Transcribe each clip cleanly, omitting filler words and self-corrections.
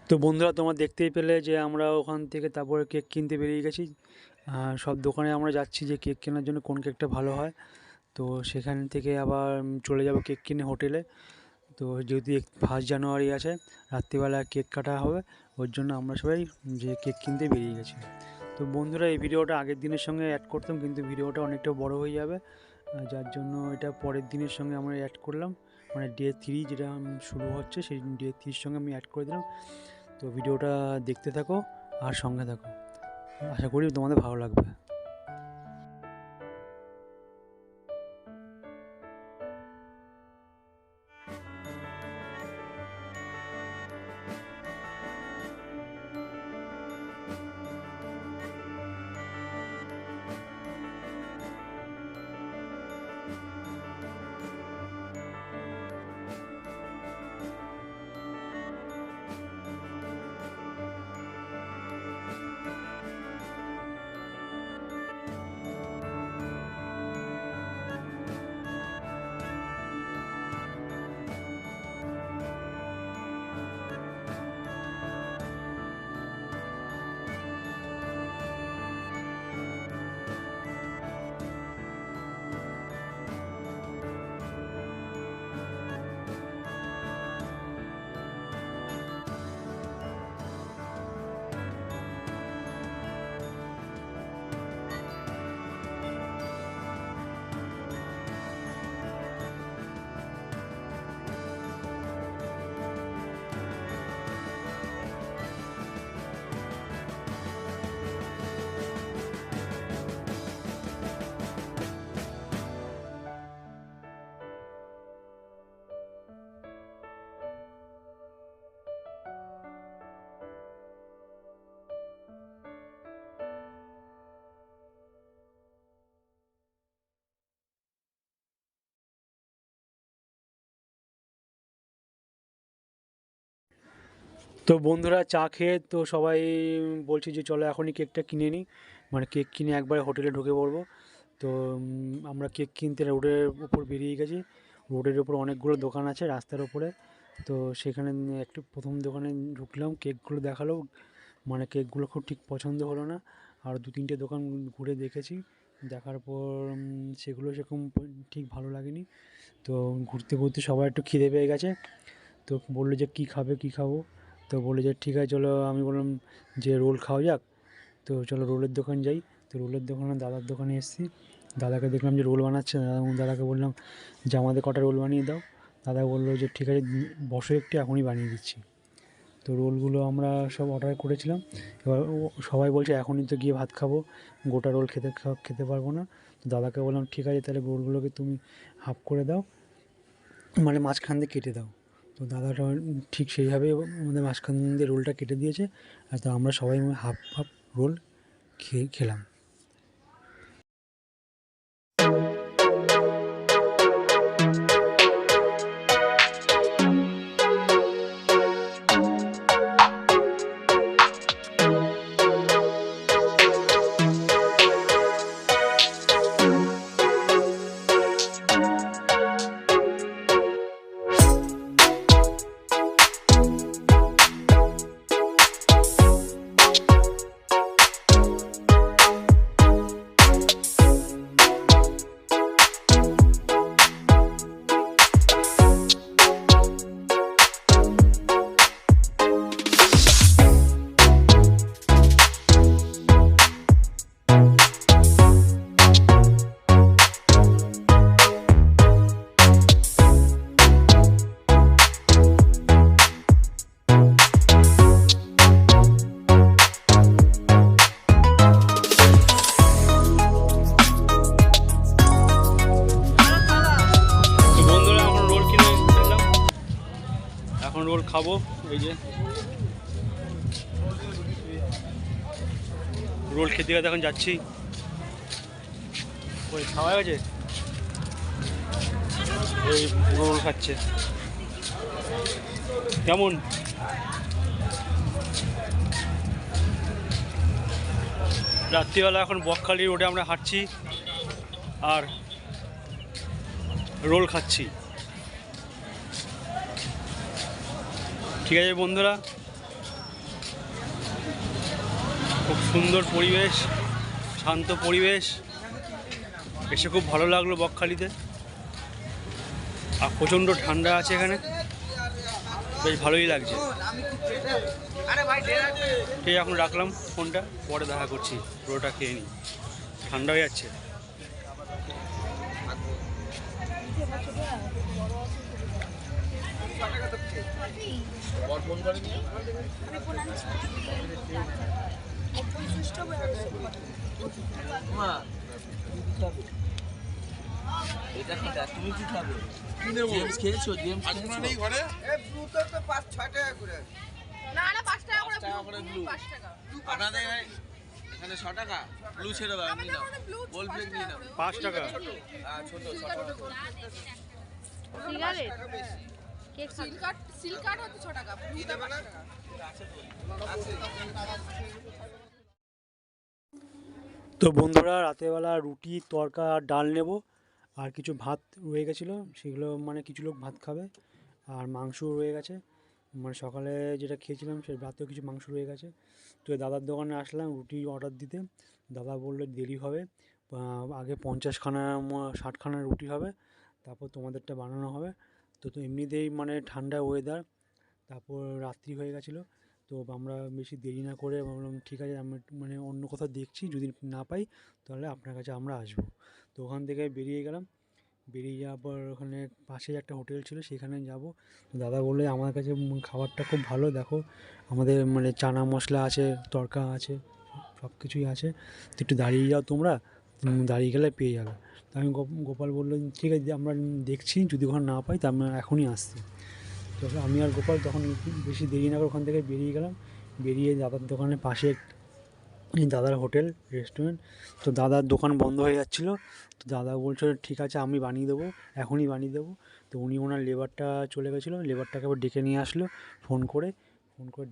তো বন্ধুরা তোমরা দেখতেই পেলে যে আমরা ওখান থেকে তারপরে কেক কিনতে বেরিয়ে গেছি। সব দোকানে আমরা যাচ্ছি যে কেক কেনার জন্য কোন কেকটা ভালো হয়। তো সেখান থেকে আবার চলে যাব কেক কিনে হোটেলে। তো যেহেতু 1 জানুয়ারি আছে, রাত্রিবেলা কেক কাটা হবে, ওর জন্য আমরা সবাই যে কেক কিনতে বেরিয়ে গেছি। তো বন্ধুরা এই ভিডিওটা আগের দিনের সঙ্গে অ্যাড করতাম, কিন্তু ভিডিওটা অনেকটা বড় হয়ে যাবে, যার জন্য এটা পরের দিনের সঙ্গে আমরা অ্যাড করলাম। মানে ডে 3 যেটা শুরু হচ্ছে সেই ডে 3-র সঙ্গে আমি অ্যাড করে দিলাম। তো ভিডিওটা দেখতে থাকো আর সঙ্গে থাকো, আশা করি তোমাদের ভালো লাগবে। তো বন্ধুরা চা খেয়ে তো সবাই বলছি যে চলো এখনই কেকটা কিনে নিই, মানে কেক কিনে একবারে হোটেলে ঢুকে পড়বো। তো আমরা কেক কিনতে রোডের উপর বেরিয়ে গেছি। রোডের উপর অনেকগুলো দোকান আছে রাস্তার উপরে। তো সেখানে একটু প্রথম দোকানে ঢুকলাম, কেকগুলো দেখালো, মানে কেকগুলো খুব ঠিক পছন্দ হলো না। আর 2-3টে দোকান ঘুরে দেখেছি, দেখার পর সেগুলো সেরকম ঠিক ভালো লাগেনি। তো ঘুরতে ঘুরতে সবার একটু খিদে পেয়ে গেছে। তো বললো যে কী খাবে, কী খাবো। তো বললো যে ঠিক আছে চলো, আমি বললাম যে রোল খাওয়া যাক। তো চলো রোলের দোকান যাই। তো রোলের দোকানে দাদার দোকানে এসেছি, দাদাকে দেখলাম যে রোল বানাচ্ছে। দাদাকে বললাম যে আমাদের কটা রোল বানিয়ে দাও। দাদা বললো যে ঠিক আছে বসো একটু, এখনই বানিয়ে দিচ্ছি। তো রোলগুলো আমরা সব অর্ডার করেছিলাম। এবার সবাই বলছে এখনই তো গিয়ে ভাত খাবো, গোটা রোল খেতে পারবো না। তো দাদাকে বললাম ঠিক আছে তাহলে রোলগুলোকে তুমি হাফ করে দাও, মানে মাঝখান দিয়ে কেটে দাও। তো দাদাটা ঠিক সেইভাবেই আমাদের মাঝখান দিয়ে রোলটা কেটে দিয়েছে। আর তো আমরা সবাই হাফ হাফ রোল খেলাম। এখন রোল খাবো, এই যে রোল খেতে খেতে এখন যাচ্ছি। ওই খাওয়া গেছে, ওই রোল খাচ্ছে। কেমন? রাত্রিবেলা এখন বকখালি রোডে আমরা হাঁটছি আর রোল খাচ্ছি। ঠিক আছে বন্ধুরা, খুব সুন্দর পরিবেশ, শান্ত পরিবেশ, এসে খুব ভালো লাগলো বকখালিতে। আর প্রচণ্ড ঠান্ডা আছে এখানে, বেশ ভালোই লাগছে। ঠিক এখন রাখলাম ফোনটা, পরে দেখা করছি, পুরোটা খেয়ে নিই, ঠান্ডা হয়ে যাচ্ছে। তুমি কি খাবে? জেমস খেয়েছো? জেমস নেই ঘরে? ব্লু তো 5-6 টাকা করে। না 5 টাকা করে ব্লু। 5 টাকা। আপনাদের এখানে 6 টাকা ব্লু ছেড়ে দাও, নিয়ে নাও। গোল প্লেট নিয়ে নাও। 5 টাকা। হ্যাঁ ছোট 6 টাকা। সিগারেট কেক সিলকাট হচ্ছে 6 টাকা, ব্লুটা 5 টাকা। তো বন্ধুরা, রাতেরবেলা রুটি, তড়কা আর ডাল নেব, আর কিছু ভাত রয়ে গেছিলো, সেগুলো মানে কিছু লোক ভাত খাবে, আর মাংস রয়ে গেছে, মানে সকালে যেটা খেয়েছিলাম সেই রাতেও কিছু মাংস রয়ে গেছে। তো দাদার দোকানে আসলাম রুটি অর্ডার দিতে। দাদা বললো দেরি হবে, আগে 50খানা 60খানা রুটি হবে, তারপর তোমাদেরটা বানানো হবে। তো এমনিতেই মানে ঠান্ডা ওয়েদার, তারপর রাত্রি হয়ে গেছিলো, তো আমরা বেশি দেরি না করে বললাম ঠিক আছে, আমি মানে অন্য কোথাও দেখছি, যদি না পাই তাহলে আপনার কাছে আমরা আসবো। তো ওখান থেকে বেরিয়ে গেলাম, বেরিয়ে যাওয়ার পর ওখানে পাশেই একটা হোটেল ছিল, সেখানে যাব। তো দাদা বললে আমার কাছে খাবারটা খুব ভালো, দেখো আমাদের মানে চানা মশলা আছে, তড়কা আছে, সব কিছুই আছে, তো একটু দাঁড়িয়ে যাও তোমরা, দাঁড়িয়ে গেলে পেয়ে যাবে। তো আমি গোপাল বললো ঠিক আছে, আমরা দেখছি, যদি ওখানে না পাই তা আমরা এখনই আসছি। তো আমি আর গোপাল তখন বেশি দেরি না করে ওখান থেকে বেরিয়ে গেলাম। বেরিয়ে দাদার দোকানের পাশে দাদার হোটেল রেস্টুরেন্ট, তো দাদার দোকান বন্ধ হয়ে যাচ্ছিলো। তো দাদা বলছিল ঠিক আছে আমি বানিয়ে দেবো, এখনই বানিয়ে দেবো। তো উনি ওনার লেবারটা চলে গেছিলো, লেবারটাকে আবার ডেকে নিয়ে আসলো, ফোন করে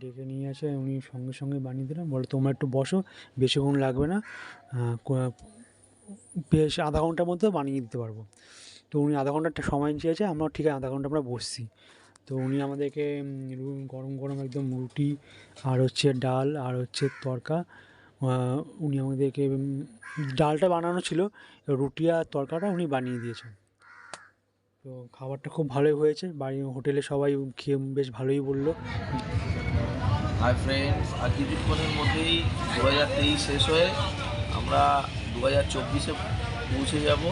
ডেকে নিয়ে আসে, উনি সঙ্গে সঙ্গে বানিয়ে দিলাম। বলে তোমরা একটু বসো, বেশিক্ষণ লাগবে না, বেশ আধা ঘন্টার মধ্যে বানিয়ে দিতে পারবো। তো উনি আধা ঘন্টা সময় চেয়েছে, আমরা ঠিক আছে আধা ঘন্টা আমরা বসছি। তো উনি আমাদেরকে গরম গরম একদম রুটি আর হচ্ছে ডাল আর হচ্ছে তড়কা, উনি আমাদেরকে ডালটা বানানো ছিল, রুটি আর তড়কাটা উনি বানিয়ে দিয়েছেন। তো খাবারটা খুব ভালোই হয়েছে, বাড়ি হোটেলে সবাই খেয়ে বেশ ভালোই বললো। হাই ফ্রেন্ডস, আর কিছুক্ষণের মধ্যেই 2023 শেষ হয়ে আমরা 2024-এ পৌঁছে যাব।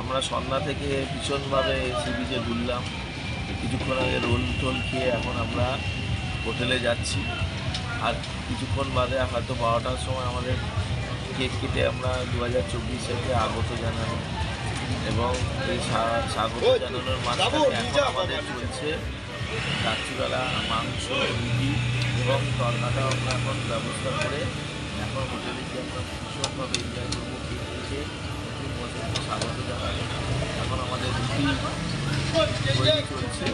আমরা সন্ধ্যা থেকে ভীষণভাবে সি বিচে ঘুরলাম, কিছুক্ষণ আগে রোল টোল খেয়ে এখন আমরা হোটেলে যাচ্ছি। আর কিছুক্ষণ বাদে হয়তো 12টার সময় আমাদের কেক কেটে আমরা 2024-একে আগত জানাবো। এবং এই স্বাগত জানানোর মাঝখানে এখন আমাদের চলছে রাত্রিবেলা মাংস, রুটি এবং তরকাটাও আমরা এখন ব্যবস্থা করে এখন হোটেলে গিয়ে আমরা ভীষণভাবে এনজয় করবো। কেক কেটে নতুন বছরকে স্বাগত জানাবো। এখন আমাদের রুটি তৈরি চলছে।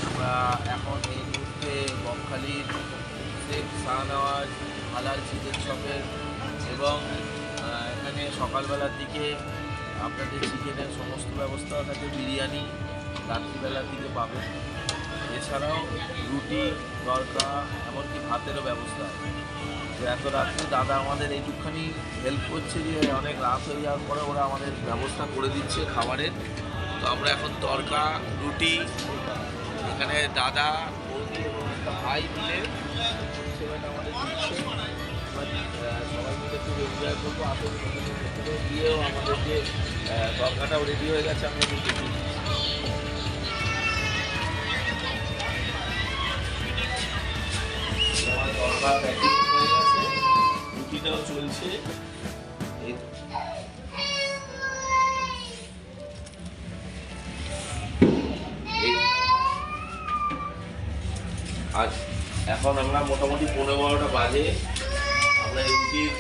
আমরা এখন এই মুহূর্তে বকখালির শেখ শাহনওয়াজ হালাল চিকেন শপের, এবং এখানে সকালবেলার দিকে আপনাদের চিকেনের সমস্ত ব্যবস্থা থাকে, বিরিয়ানি রাত্রিবেলার দিকে পাবেন। এছাড়াও রুটি, তড়কা, এমনকি ভাতেরও ব্যবস্থা আছে। তো এত রাত্রে দাদা আমাদের এইটুকখানি হেল্প করছে যে অনেক রাত হয়ে যাওয়ার পরে ওরা আমাদের ব্যবস্থা করে দিচ্ছে খাবারের। তো আমরা এখন তড়কা, রুটি, এখানে দাদা, বৌদি এবং একটা ভাই মিলে সেখানে আমাদের দিচ্ছে। সবাই মিলে খুব এনজয় করবো। আসলে গিয়েও আমাদের যে তড়কাটাও রেডি হয়ে গেছে, আমরা কিন্তু তড়কা প্যাকিং হয়ে গেছে, রুটিটাও চলছে। আর এখন আমরা মোটামুটি 15-12টা বাজে, আমরা রুটির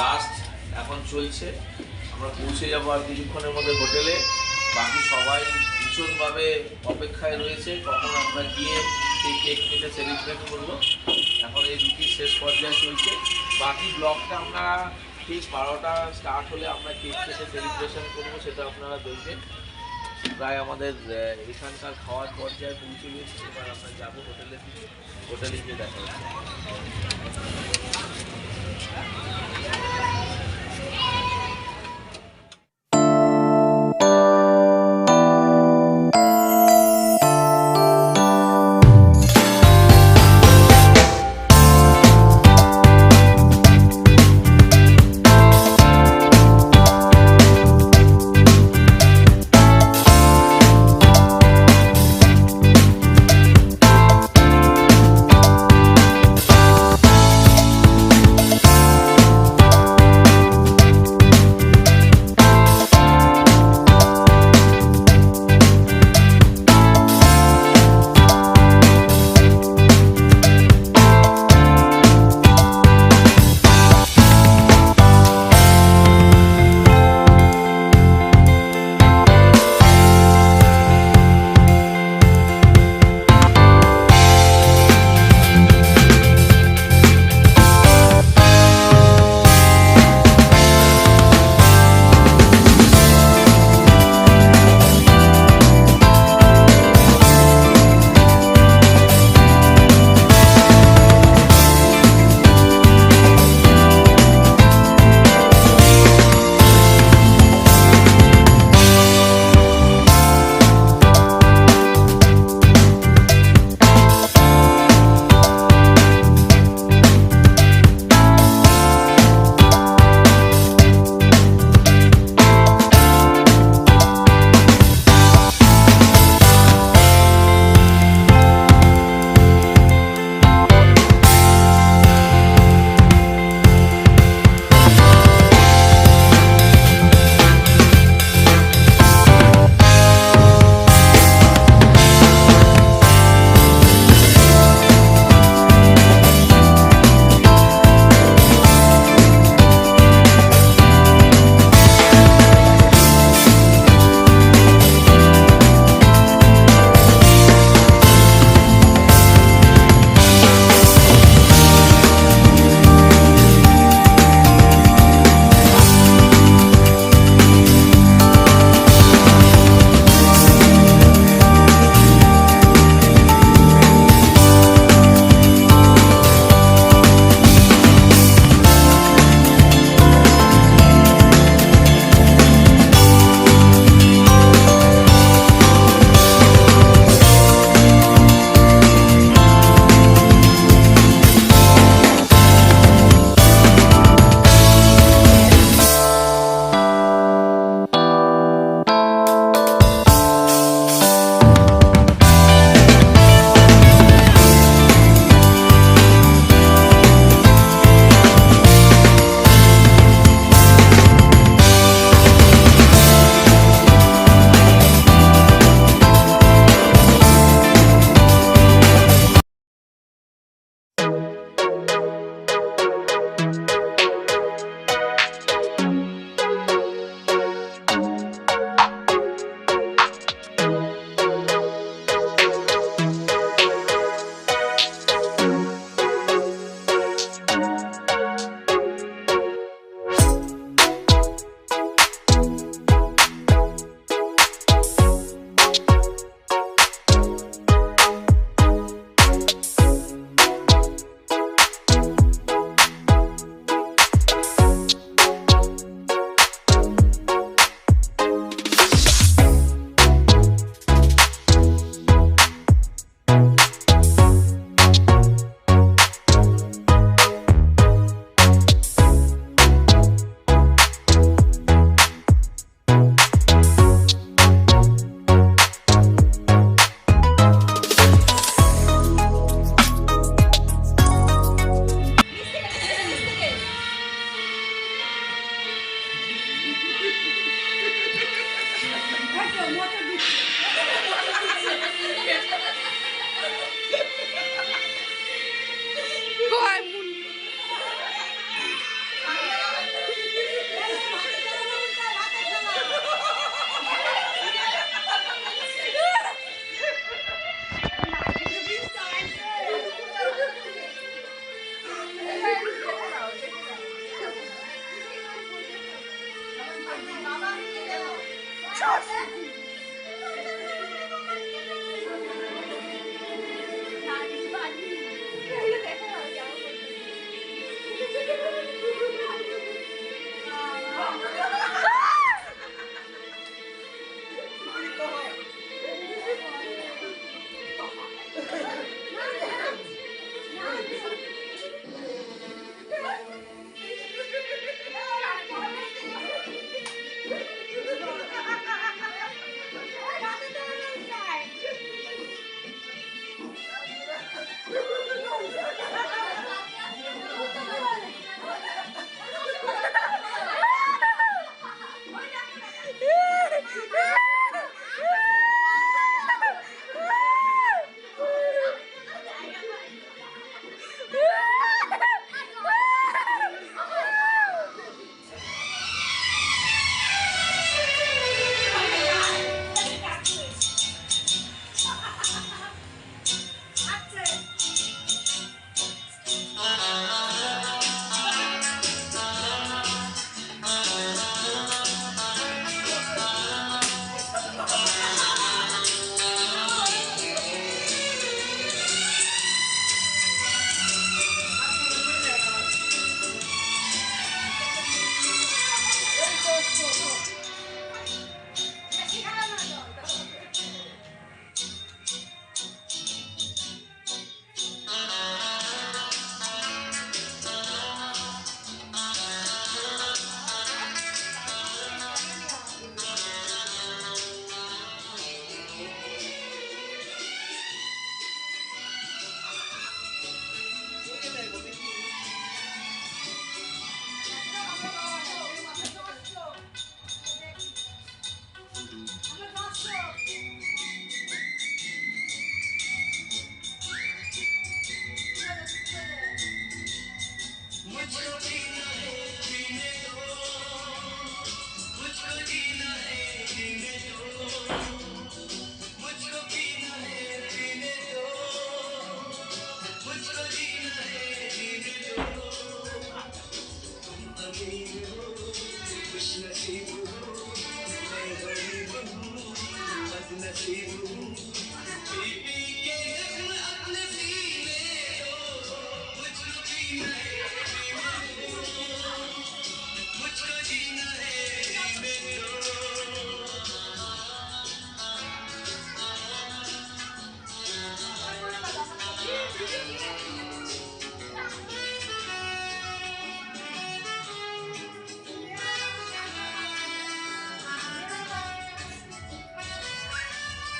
লাস্ট এখন চলছে। আমরা পৌঁছে যাবো আর কিছুক্ষণের মধ্যে হোটেলে। বাকি সবাই ভীষণভাবে অপেক্ষায় রয়েছে কখন আমরা গিয়ে সেই কেক কেটে সেলিব্রেট করবো। এখন এই রুটির শেষ পর্যায়ে চলছে। বাকি ব্লগটা আমরা ঠিক 12টা স্টার্ট হলে আমরা কেক কেটে সেলিব্রেশন করবো, সেটা আপনারা দেখবেন। প্রায় আমাদের এখানকার খাওয়ার পর্যায়ে পৌঁছে গেছি। এবার আমরা যাবো হোটেলে গিয়ে দেখা হচ্ছে।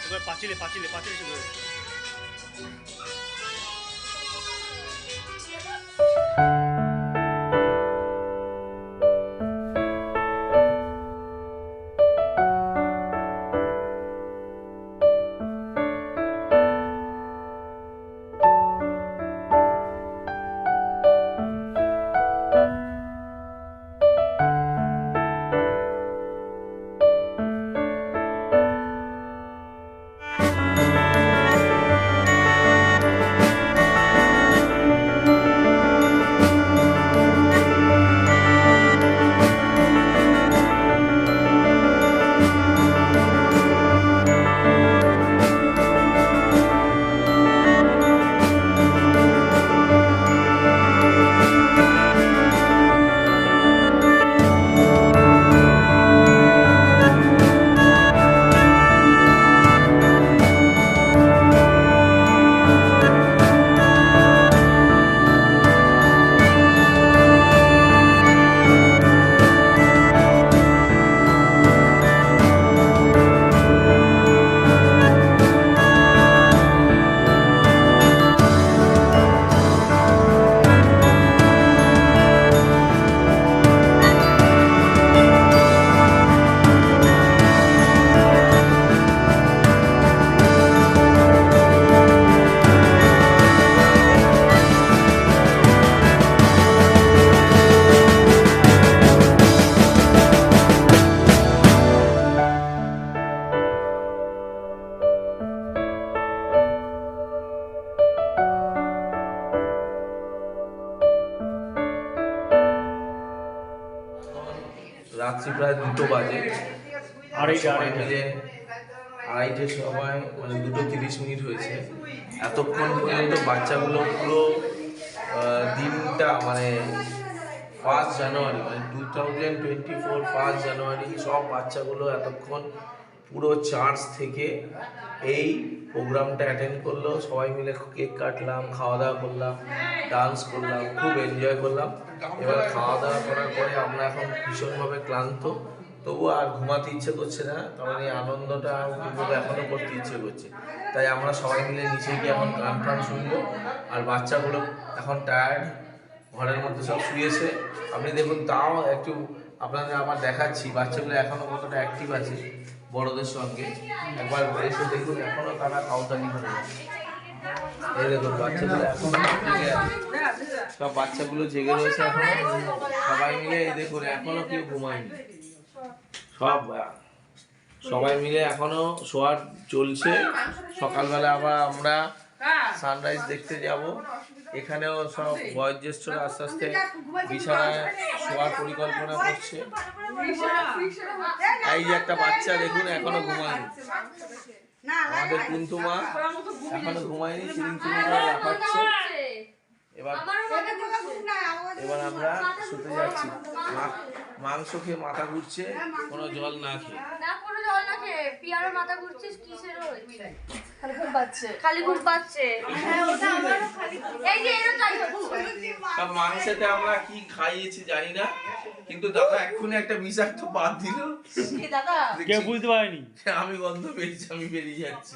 এবার পাঁচিলে পাঁচিলে পাঁচিলে শুরু হয়েছে। রাত্রি প্রায় 2টো বাজে। সবাই মিলে আড়াইটের সময় মানে 2:30 হয়েছে। এতক্ষণ পর্যন্ত বাচ্চাগুলো পুরো দিনটা মানে 1 জানুয়ারি মানে 2024 1 জানুয়ারি সব বাচ্চাগুলো এতক্ষণ পুরো চার্চ থেকে এই প্রোগ্রামটা অ্যাটেন্ড করলো। সবাই মিলে কেক কাটলাম, খাওয়া দাওয়া করলাম, ডান্স করলাম, খুব এনজয় করলাম। এবার খাওয়া দাওয়া করার পরে আমরা এখন ভীষণভাবে ক্লান্ত, তবু আর ঘুমাতে ইচ্ছে করছে না, কারণ এই আনন্দটা উপভোগ এখনও করতে ইচ্ছে করছে। তাই আমরা সবাই মিলে নিচে গিয়ে এখন গান ফান শুনবো। আর বাচ্চাগুলো এখন টায়ার্ড, ঘরের মধ্যে সব শুয়েছে। আপনি দেখুন, তাও একটু আপনাদের আবার দেখাচ্ছি বাচ্চাগুলো এখনও কতটা অ্যাক্টিভ আছে বড়দের সঙ্গে। একবার এসে দেখুন, এখনও তারা কাউতালি করে যাচ্ছে। এই দেখুন বাচ্চাগুলো এখনো জেগে আছে, সব বাচ্চাগুলো জেগে রয়েছে এখনো সবাই মিলে। এই দেখুন এখনো কেউ ঘুমায়নি, সবাই মিলে এখনো শোয়ার চলছে। সকালবেলা আবার আমরা সানরাইজ দেখতে যাব। এখানেও সব বয়োজ্যেষ্ঠরা আস্তে আস্তে বিছানায় শোয়ার পরিকল্পনা করছে। এই যে একটা বাচ্চা দেখুন এখনো ঘুমায়নি, আমাদের কুন্তু মা এখনো ঘুমায়নি, চিরিং চিরিং করে লাফাচ্ছে। এবার আমরা শুতে যাচ্ছি। মাংস খেয়ে মাথা ঘুরছে, কোনো জল না খেয়ে। পিয়ারও মাথা ঘুরছে, কিসেরও হচ্ছে খালি ঘুম পাচ্ছে। এই যে এরও তাই হচ্ছে। সব মাংসেতে আমরা কি খাইয়েছি জানি না, কিন্তু দাদা এক্ষুনি একটা বিষাক্ত বাদ দিল। দাদা কেউ বুঝতে পারেনি। আমি গন্ধ পেয়েছি, আমি বেরিয়ে যাচ্ছি।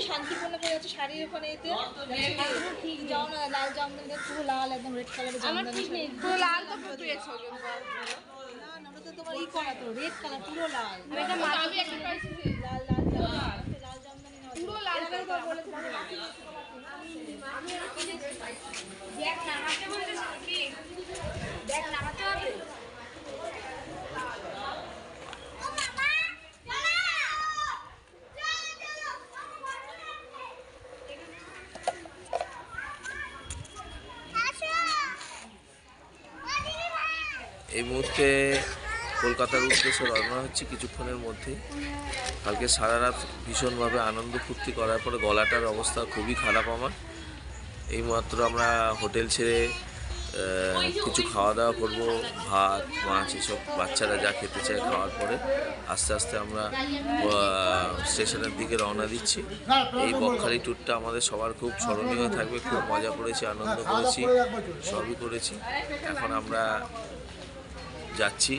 শান্তিপূর্ণ করে যাচ্ছে শাড়ি ওখানে এতে ঠিক যাও না লাল জামদানি পুরো লাল একদম রেড কালারের জামদানি পুরো লাল তো পেয়েছো না না ওটা তো তোমার ই করা তো রেড কালার পুরো লাল এটা আমি একটা পাইছি লাল লাল জামদানি পুরো লাল তো বলে আমি দেখ না আমাকে বলতে কি দেখ না আমাকে হবে এই মুহূর্তে কলকাতার উদ্দেশ্যে রওনা হচ্ছে কিছুক্ষণের মধ্যে। কালকে সারা রাত ভীষণভাবে আনন্দ ফুর্তি করার পরে গলাটার অবস্থা খুবই খারাপ আমার। এইমাত্র আমরা হোটেল ছেড়ে কিছু খাওয়া দাওয়া করবো, ভাত মাছ এসব বাচ্চারা যা খেতে চায় খাওয়ার পরে আস্তে আস্তে আমরা স্টেশনের দিকে রওনা দিচ্ছি। এই বকখালি ট্যুরটা আমাদের সবার খুব স্মরণীয় থাকবে। খুব মজা করেছি, আনন্দ করেছি, সবই করেছি। এখন আমরা যাচ্ছি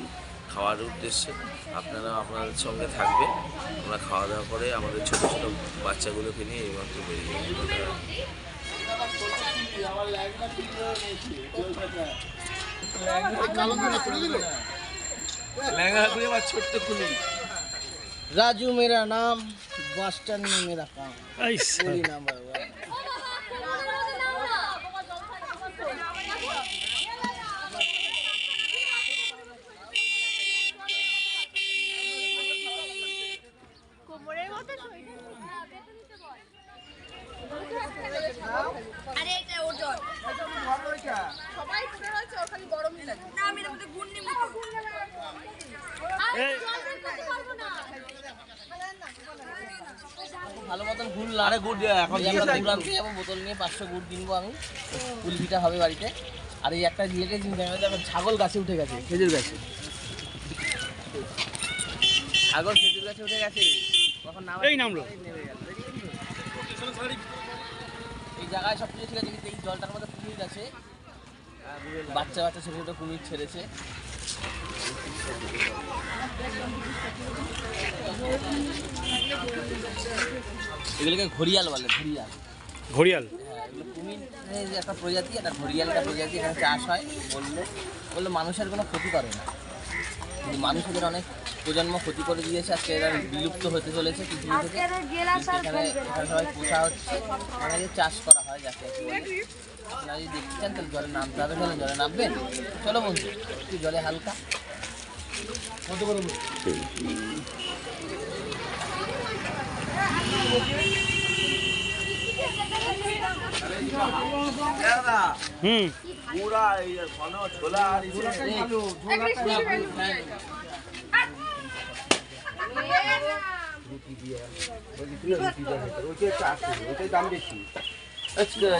খাওয়ার উদ্দেশ্যে। আপনারা আপনাদের সঙ্গে থাকবে। আমরা খাওয়া দাওয়া করে আমাদের ছোটো ছোটো বাচ্চাগুলোকে নিয়ে এইমাত্র বেরিয়ে ছোট্ট খুলি। राजू मेरा नाम, बस स्टैंड में मेरा काम। पूरी नंबर আরে এটা ওজন সবাই পড়ে রয়েছে ওর খালি গরম লাগে না আমি এর মধ্যে গুণ নিব ভালো মতন ঘুরলাম। আরে গুড় এখন ঘুরলাম যাবো, বোতল নিয়ে 500 গুড় কিনবো আমি। কুলপিটা হবে বাড়িতে। আর এই একটা রিলেটেড জিনিস এখন ছাগল গাছে উঠে গেছে, খেজুর গাছে। ছাগল খেজুর গাছে উঠে গেছে, কখন এই নামলো। এই জায়গায় সব কিছু ঠিক আছে, কিন্তু এই জলটার মধ্যে কুমির আছে, বাচ্চা বাচ্চা ছোটো ছোটো কুমির ছেড়েছে। এগুলোকে ঘড়িয়াল বলে, ঘড়িয়াল। ঘড়িয়াল হ্যাঁ, এগুলো কুমিরের যে একটা প্রজাতি, একটা ঘড়িয়াল একটা প্রজাতি এখানে চাষ হয়। বললো মানুষের কোনো ক্ষতি করে না, কিন্তু মানুষ এদের অনেক প্রজন্ম ক্ষতি করে দিয়েছে। আজকে এরা বিলুপ্ত হতে চলেছে পৃথিবী থেকে। এখানে সবাই পোষা হচ্ছে, অনেকে চাষ করা হয় যাকে বলে। আপনারা যদি দেখতে চান তাহলে জলে নামতে হবে। তাহলে জলে নামবেন? চলো বন্ধু, একটু জলে হালকা কত করে পুরা ছোলা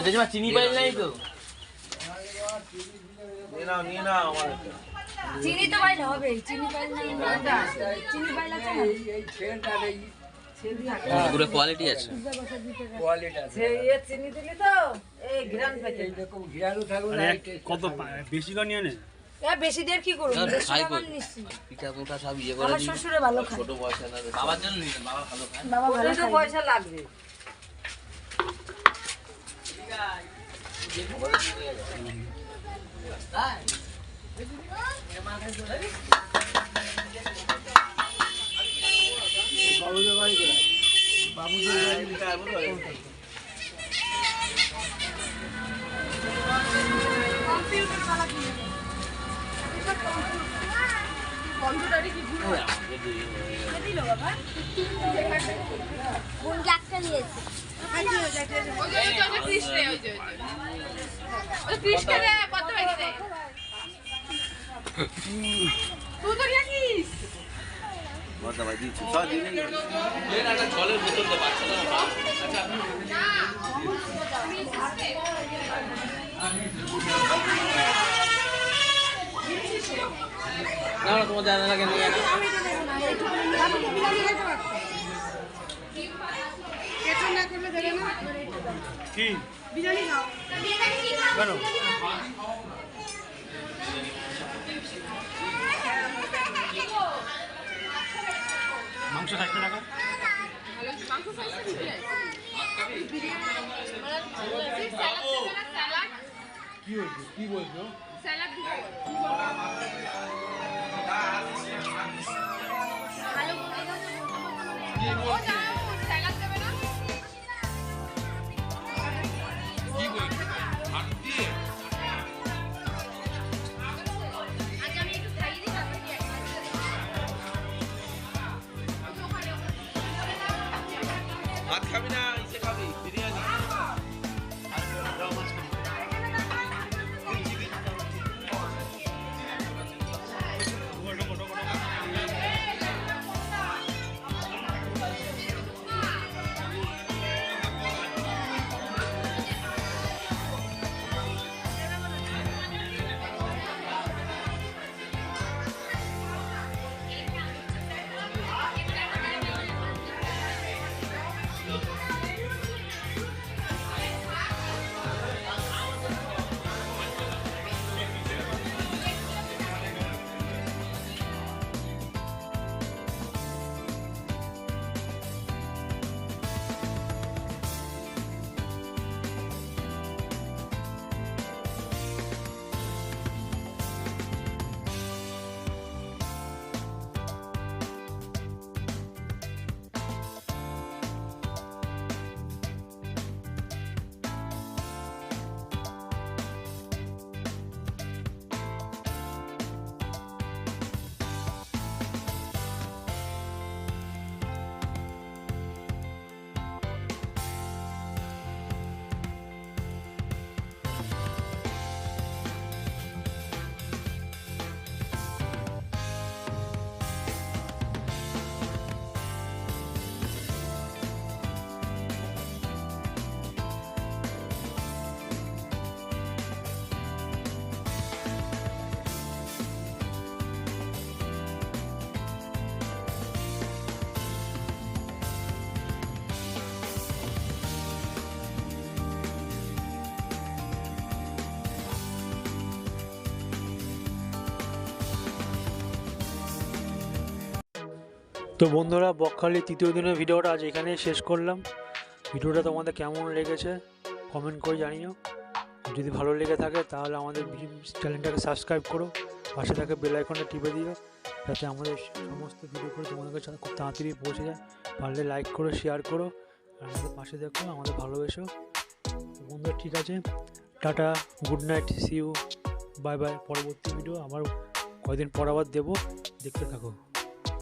জেঠিমা চিনি পাইল নাই তো? নিয়ে নাও আমার চিনি তো পাইলে হবে, চিনি পাইলে চিনি পাইলে পুরো কোয়ালিটি আছে। কত বেশি করে নিয়ে নে। বেশি দের কি করব, পিঠা মোটা সব ইয়ে করে দিই। শ্বশুরে ভালো খায়, ছোট পয়সা না বাবার জন্য নিলাম, বাবা ভালো খায়। বাবা ভালো খায়, পয়সা লাগবে। কোন জায়গা নিয়েছে? জলের বোতল তো বাচ্চারা না না তোমার জানা লাগে নিয়ে না। কি কেন মাংস 60 টাকা কি বলছো কি বলছো ভাত খাবি না ইসে খাবি বিরিয়ানি? তো বন্ধুরা বকখালি তৃতীয় দিনের ভিডিওটা আজ এখানেই শেষ করলাম। ভিডিওটা তোমাদের কেমন লেগেছে কমেন্ট করে জানিও। যদি ভালো লেগে থাকে তাহলে আমাদের চ্যানেলটাকে সাবস্ক্রাইব করো, পাশে থাকে বেল আইকনটা টিপে দিও, যাতে আমাদের সমস্ত ভিডিওগুলো তোমাদের কাছে খুব তাড়াতাড়ি পৌঁছে যায়। পারলে লাইক করো, শেয়ার করো, আর আমাদের পাশে দেখো, আমাদের ভালোবেসো। বন্ধুরা ঠিক আছে, tata, good night, see you, bye bye. পরবর্তী ভিডিও আবার কয়েকদিন পর আবার দেবো, দেখতে থাকো।